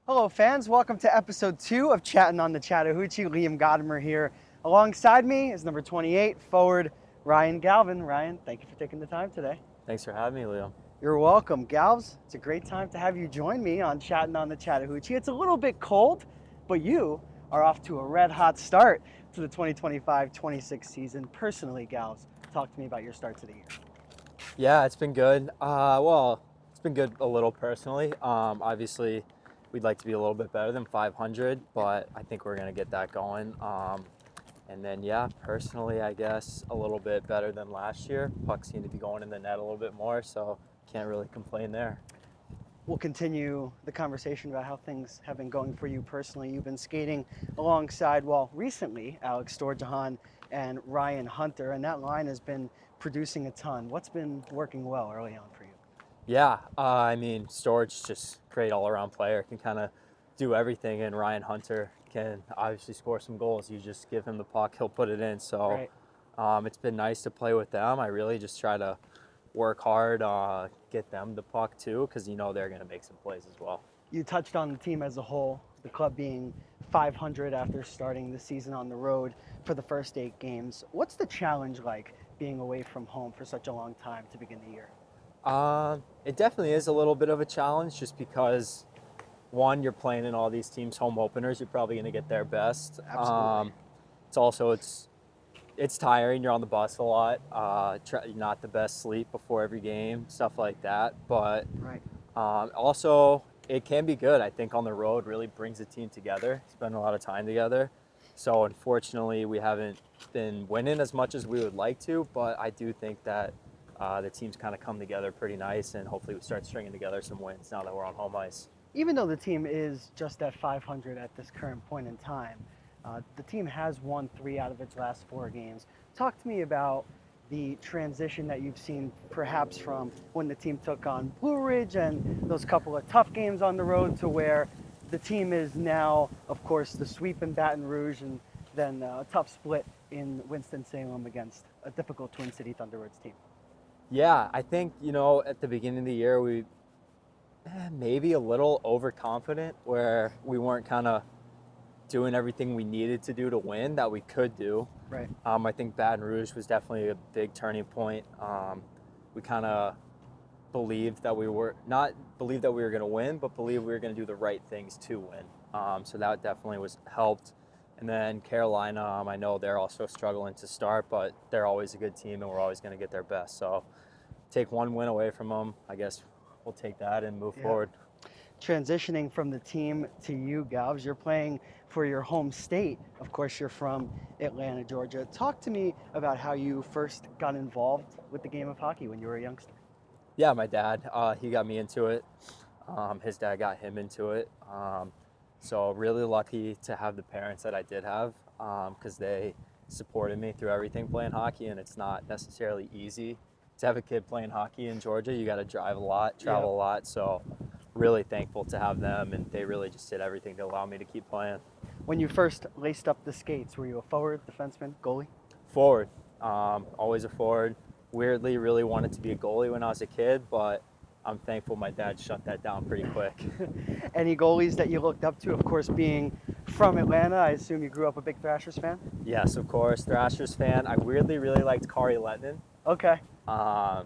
Hello fans, welcome to episode 2 of Chattin on the Chattahoochee. Liam Gotimer here. Alongside me is number 28, forward Ryan Galvin. Ryan, thank you for taking the time today. Thanks for having me, Liam. You're welcome. Galvs, it's a great time to have you join me on Chattin on the Chattahoochee. It's a little bit cold, but you are off to a red hot start to the 2025-26 season. Personally, Galvs, talk to me about your start to the year. Yeah, it's been good. It's been good a little personally. Obviously, we'd like to be a little bit better than 500, but I think we're going to get that going. And then, personally, I guess a little bit better than last year. Pucks seem to be going in the net a little bit more, so can't really complain there. We'll continue the conversation about how things have been going for you personally. You've been skating alongside, recently, Alex Storjahan and Ryan Hunter, and that line has been producing a ton. What's been working well early on for you? Yeah, Storage just great all-around player, can kind of do everything, and Ryan Hunter can obviously score some goals. You just give him the puck, he'll put it in. So It's been nice to play with them. I really just try to work hard, get them the puck too, because they're going to make some plays as well. You touched on the team as a whole, the club being 500 after starting the season on the road for the first 8 games. What's the challenge like being away from home for such a long time to begin the year? It definitely is a little bit of a challenge just because, one, you're playing in all these teams' home openers. You're probably going to get their best. Absolutely. It's tiring. You're on the bus a lot. Not the best sleep before every game, stuff like that. But also, it can be good. I think on the road really brings the team together. Spend a lot of time together. So unfortunately, we haven't been winning as much as we would like to. But I do think that the team's kind of come together pretty nice, and hopefully we start stringing together some wins now that we're on home ice. Even though the team is just at 500 at this current point in time, the team has won 3 out of its last 4 games. Talk to me about the transition that you've seen perhaps from when the team took on Blue Ridge and those couple of tough games on the road to where the team is now, of course, the sweep in Baton Rouge and then a tough split in Winston-Salem against a difficult Twin City Thunderbirds team. Yeah, I think, at the beginning of the year, we maybe a little overconfident where we weren't kind of doing everything we needed to do to win that we could do. Right. I think Baton Rouge was definitely a big turning point. We kind of believed that we were going to win, but believed we were going to do the right things to win. So that definitely was helped. And then Carolina, I know they're also struggling to start, but they're always a good team, and we're always going to get their best. So take one win away from them, I guess we'll take that and move forward. Transitioning from the team to you, Galvs, you're playing for your home state. Of course, you're from Atlanta, Georgia. Talk to me about how you first got involved with the game of hockey when you were a youngster. Yeah, my dad, he got me into it. His dad got him into it. So really lucky to have the parents that I did have, because they supported me through everything playing hockey, and it's not necessarily easy to have a kid playing hockey in Georgia. You got to drive a lot, travel a lot. So really thankful to have them, and they really just did everything to allow me to keep playing. When you first laced up the skates, were you a forward, defenseman, goalie? Forward, always a forward. Weirdly, really wanted to be a goalie when I was a kid, but I'm thankful my dad shut that down pretty quick. Any goalies that you looked up to? Of course, being from Atlanta, I assume you grew up a big Thrashers fan? Yes, of course, Thrashers fan. I weirdly really liked Kari Lettinen. Okay. I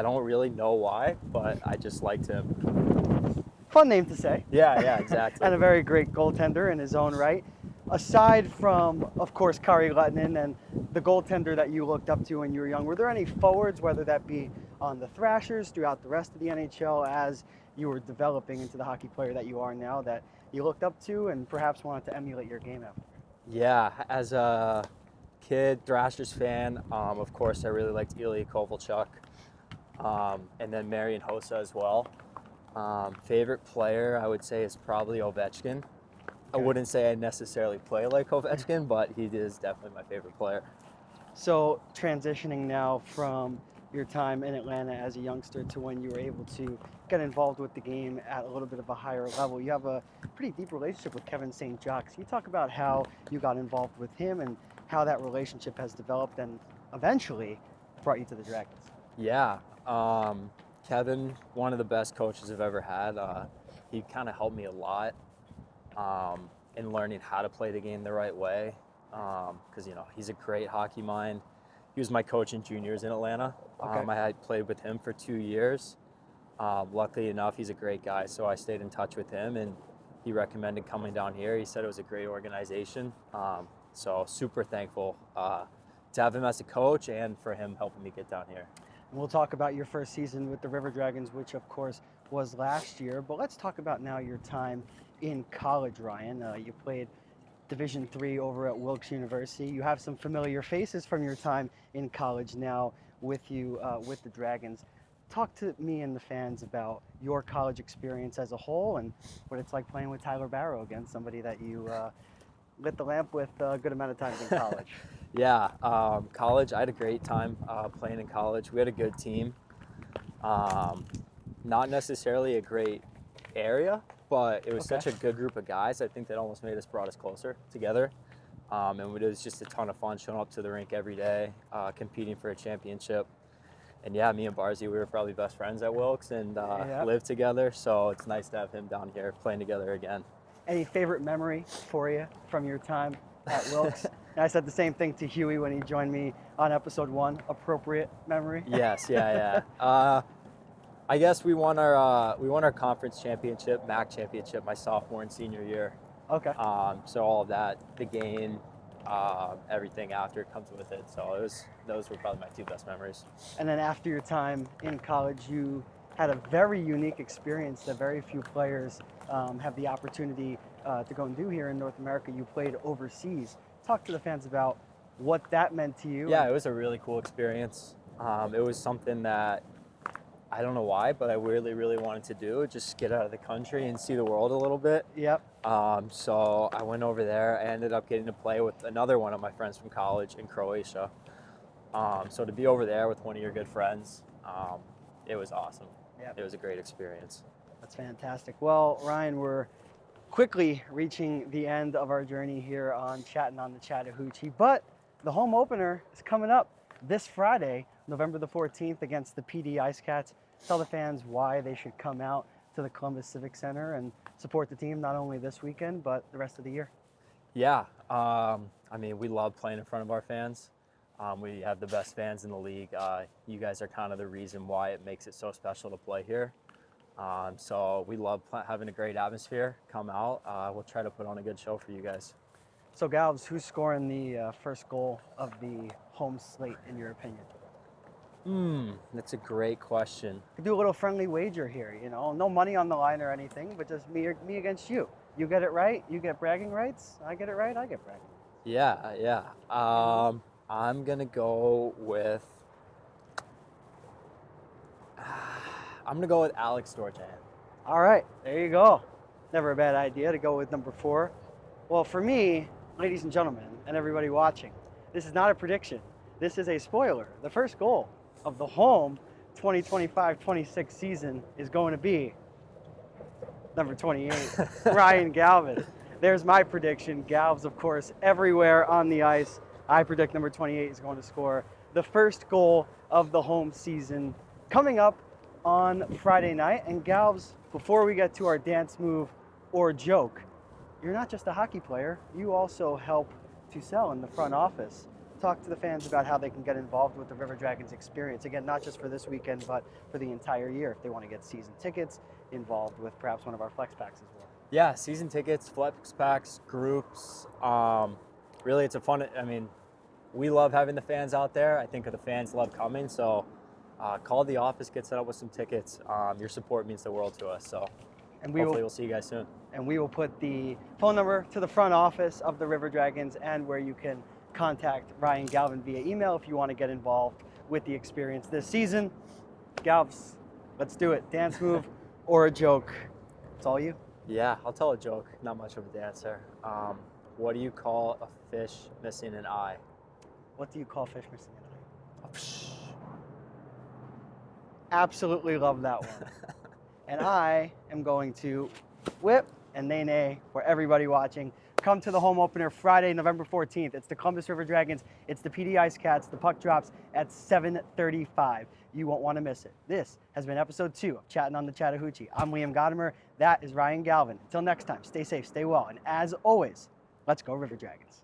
don't really know why, but I just liked him. Fun name to say. Yeah, exactly. And a very great goaltender in his own right. Aside from, of course, Kari Lettinen and the goaltender that you looked up to when you were young, were there any forwards, whether that be on the Thrashers throughout the rest of the NHL as you were developing into the hockey player that you are now, that you looked up to and perhaps wanted to emulate your game after? Yeah, as a kid, Thrashers fan, of course, I really liked Ilya Kovalchuk, and then Marian Hossa as well. Favorite player, I would say, is probably Ovechkin. Okay. I wouldn't say I necessarily play like Ovechkin, but he is definitely my favorite player. So transitioning now from your time in Atlanta as a youngster to when you were able to get involved with the game at a little bit of a higher level, you have a pretty deep relationship with Kevin St. Jacques. Can you talk about how you got involved with him and how that relationship has developed and eventually brought you to the Dragons? Yeah, Kevin, one of the best coaches I've ever had. he kind of helped me a lot in learning how to play the game the right way. Because he's a great hockey mind. He was my coach in juniors in Atlanta. Okay. I had played with him for 2 years. Luckily enough, he's a great guy, so I stayed in touch with him, and he recommended coming down here. He said it was a great organization. So super thankful to have him as a coach and for him helping me get down here. We'll talk about your first season with the River Dragons, which of course was last year. But let's talk about now your time in college, Ryan. You played Division III over at Wilkes University. You have some familiar faces from your time in college now with you with the Dragons. Talk to me and the fans about your college experience as a whole and what it's like playing with Tyler Barrow again, somebody that you lit the lamp with a good amount of times in college. Yeah, college, I had a great time playing in college. We had a good team. Not necessarily a great area, but it was such a good group of guys. I think that almost brought us closer together. And it was just a ton of fun showing up to the rink every day, competing for a championship. And yeah, me and Barzy, we were probably best friends at Wilkes and lived together. So it's nice to have him down here playing together again. Any favorite memory for you from your time at Wilkes? And I said the same thing to Huey when he joined me on episode 1. Appropriate memory? Yes, yeah. I guess we won our conference championship, MAC championship, my sophomore and senior year. Okay. So all of that, the game, everything after comes with it. So those were probably my 2 best memories. And then after your time in college, you had a very unique experience that very few players have the opportunity to go and do here in North America. You played overseas. Talk to the fans about what that meant to you. Yeah, it was a really cool experience. It was something that I don't know why, but I really, really wanted to do. Just get out of the country and see the world a little bit. Yep. So I went over there. I ended up getting to play with another one of my friends from college in Croatia. So to be over there with one of your good friends, it was awesome. Yep. It was a great experience. That's fantastic. Well, Ryan, we're quickly reaching the end of our journey here on Chattin on the Chattahoochee, but the home opener is coming up this Friday, November the 14th, against the PD Ice Cats. Tell the fans why they should come out to the Columbus Civic Center and support the team not only this weekend, but the rest of the year. Yeah, we love playing in front of our fans. We have the best fans in the league. You guys are kind of the reason why it makes it so special to play here. So we love having a great atmosphere. Come out. We'll try to put on a good show for you guys. So, Galvs, who's scoring the first goal of the home slate, in your opinion? That's a great question. We do a little friendly wager here, no money on the line or anything, but just me against you. You get it right, you get bragging rights. I get it right, I get bragging. Yeah. I'm gonna go with Alex Dorjan. All right, there you go. Never a bad idea to go with number 4. Well, for me, ladies and gentlemen, and everybody watching, this is not a prediction. This is a spoiler. The first goal of the home 2025-26 season is going to be number 28, Ryan Galvin. There's my prediction. Galvs, of course, everywhere on the ice. I predict number 28 is going to score the first goal of the home season coming up on Friday night. And Galvs, before we get to our dance move or joke, you're not just a hockey player. You also help to sell in the front office. Talk to the fans about how they can get involved with the River Dragons experience. Again, not just for this weekend, but for the entire year if they want to get season tickets, involved with perhaps one of our flex packs as well. Yeah, season tickets, flex packs, groups. Really, it's a fun, we love having the fans out there. I think the fans love coming. So call the office, get set up with some tickets. Your support means the world to us. So hopefully we'll see you guys soon. And we will put the phone number to the front office of the River Dragons and where you can contact Ryan Galvin via email if you want to get involved with the experience this season. Galvs, let's do it. Dance move or a joke. It's all you. Yeah, I'll tell a joke. Not much of a dancer. What do you call a fish missing an eye? What do you call fish missing an eye? Absolutely love that one. And I am going to whip and nay for everybody watching. Come to the home opener Friday, November 14th. It's the Columbus River Dragons. It's the PD Ice Cats. The puck drops at 7:35. You won't want to miss it. This has been episode 2 of Chattin on the Chattahoochee. I'm Liam Gotimer. That is Ryan Galvin. Until next time, stay safe, stay well, and as always, let's go River Dragons.